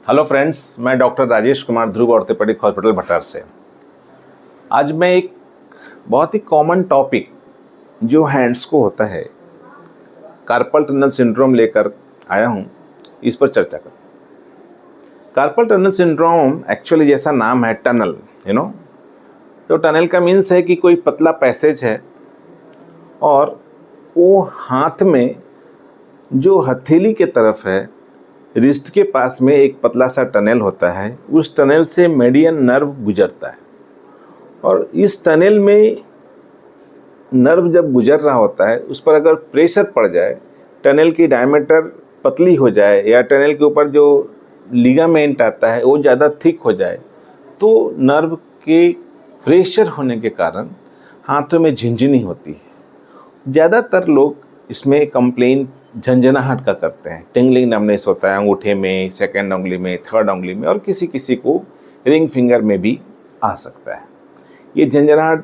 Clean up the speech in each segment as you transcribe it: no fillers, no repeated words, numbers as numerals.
Hello friends, मैं doctor Rajesh Kumar ध्रुव orthopaedic hospital भटार से। आज मैं एक बहुत ही कॉमन टॉपिक जो हैंड्स को होता है, कार्पल टनल सिंड्रोम लेकर आया हूँ। इस पर चर्चा करूँ। कार्पल टनल सिंड्रोम एक्चुअली जैसा नाम है टनल, तो टनल का मीन्स है कि कोई पतला पैसेज है और वो हाथ में जो हथेली के तरफ है, रिस्ट के पास में एक पतला सा टनल होता है। उस टनल से मेडियन नर्व गुजरता है और इस टनल में नर्व जब गुजर रहा होता है, उस पर अगर प्रेशर पड़ जाए, टनल की डायमीटर पतली हो जाए या टनल के ऊपर जो लिगामेंट आता है वो ज़्यादा थिक हो जाए, तो नर्व के प्रेशर होने के कारण हाथों में झिंझनी होती है। ज़्यादातर लोग इसमें कंप्लेन झंझनाहट का करते हैं। टिंगलिंग नमनेस होता है अंगूठे में, सेकंड उंगली में, थर्ड उंगली में और किसी किसी को रिंग फिंगर में भी आ सकता है। ये झंझनाहट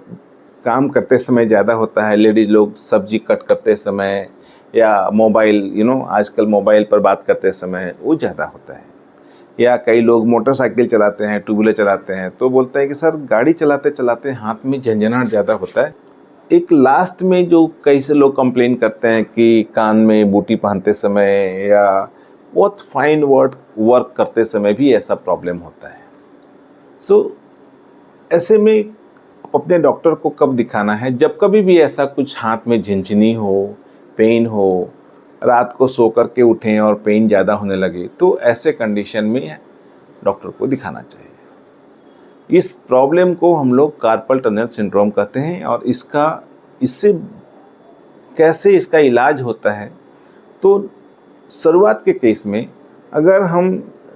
काम करते समय ज़्यादा होता है। लेडीज़ लोग सब्जी कट करते समय या मोबाइल आजकल मोबाइल पर बात करते समय वो ज़्यादा होता है। या कई लोग मोटरसाइकिल चलाते हैं, टू व्हीलर चलाते हैं, तो बोलते हैं कि सर गाड़ी चलाते चलाते हाथ में झंझनाहट ज़्यादा होता है। एक लास्ट में जो कई से लोग कंप्लेन करते हैं कि कान में बूटी पहनते समय या बहुत फाइन वर्क करते समय भी ऐसा प्रॉब्लम होता है। ऐसे में अपने डॉक्टर को कब दिखाना है? जब कभी भी ऐसा कुछ हाथ में झिंझनी हो, पेन हो, रात को सो कर के उठें और पेन ज़्यादा होने लगे, तो ऐसे कंडीशन में डॉक्टर को दिखाना चाहिए। इस प्रॉब्लम को हम लोग कार्पल टनल सिंड्रोम कहते हैं और इससे कैसे इसका इलाज होता है, तो शुरुआत के केस में अगर हम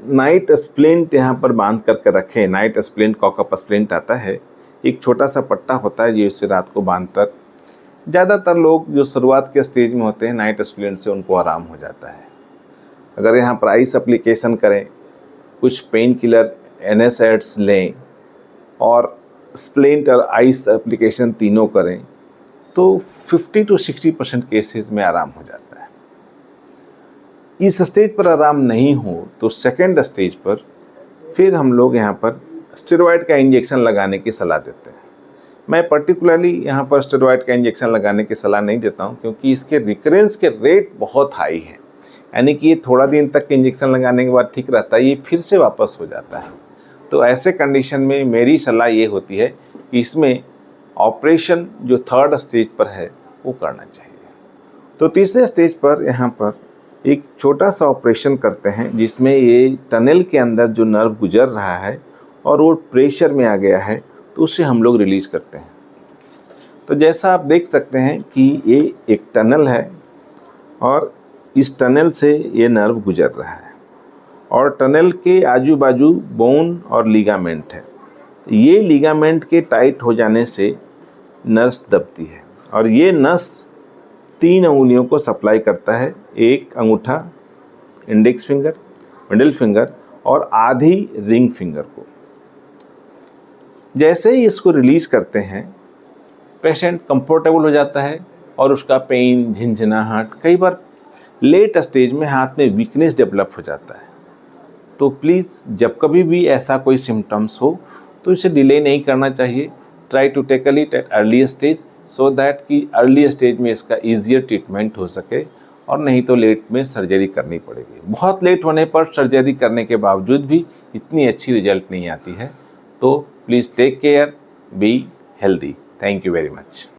नाइट स्प्लिंट यहाँ पर बांध करके रखें, नाइट स्प्लिंट कॉकअप स्प्लिंट आता है, एक छोटा सा पट्टा होता है जिससे रात को बांध कर, ज़्यादातर लोग जो शुरुआत के स्टेज में होते हैं नाइट स्प्लिंट से उनको आराम हो जाता है। अगर यहाँ पर आइस एप्लीकेशन करें, कुछ पेन किलर NSAIDs लें और स्प्लिंट और आइस एप्लीकेशन तीनों करें, तो 50 to 60% केसेस में आराम हो जाता है। इस स्टेज पर आराम नहीं हो तो सेकेंड स्टेज पर फिर हम लोग यहाँ पर स्टेरॉयड का इंजेक्शन लगाने की सलाह देते हैं। मैं पर्टिकुलरली यहाँ पर स्टेरॉयड का इंजेक्शन लगाने की सलाह नहीं देता हूँ, क्योंकि इसके रिकरेंस के रेट बहुत हाई है। यानी कि ये थोड़ा दिन तक इंजेक्शन लगाने के बाद ठीक रहता है, ये फिर से वापस हो जाता है। तो ऐसे कंडीशन में मेरी सलाह ये होती है कि इसमें ऑपरेशन जो थर्ड स्टेज पर है वो करना चाहिए। तो तीसरे स्टेज पर यहाँ पर एक छोटा सा ऑपरेशन करते हैं, जिसमें ये टनल के अंदर जो नर्व गुजर रहा है और वो प्रेशर में आ गया है, तो उससे हम लोग रिलीज़ करते हैं। तो जैसा आप देख सकते हैं कि ये एक टनल है और इस टनल से ये नर्व गुजर रहा है और टनल के आजू बाजू बोन और लिगामेंट है। ये लिगामेंट के टाइट हो जाने से नस दबती है और ये नस 3 उंगलियों को सप्लाई करता है, एक अंगूठा, इंडेक्स फिंगर, मिडिल फिंगर और आधी रिंग फिंगर को। जैसे ही इसको रिलीज़ करते हैं, पेशेंट कंफर्टेबल हो जाता है और उसका पेन, झिंझनाहट, कई बार लेट स्टेज में हाथ में वीकनेस डेवलप हो जाता है। तो प्लीज़ जब कभी भी ऐसा कोई सिम्टम्स हो तो इसे डिले नहीं करना चाहिए। Try to tackle it at early stage so that कि अर्ली स्टेज में इसका ईजियर ट्रीटमेंट हो सके, और नहीं तो लेट में सर्जरी करनी पड़ेगी। बहुत लेट होने पर सर्जरी करने के बावजूद भी इतनी अच्छी रिजल्ट नहीं आती है। तो please take care, be healthy. Thank you very much.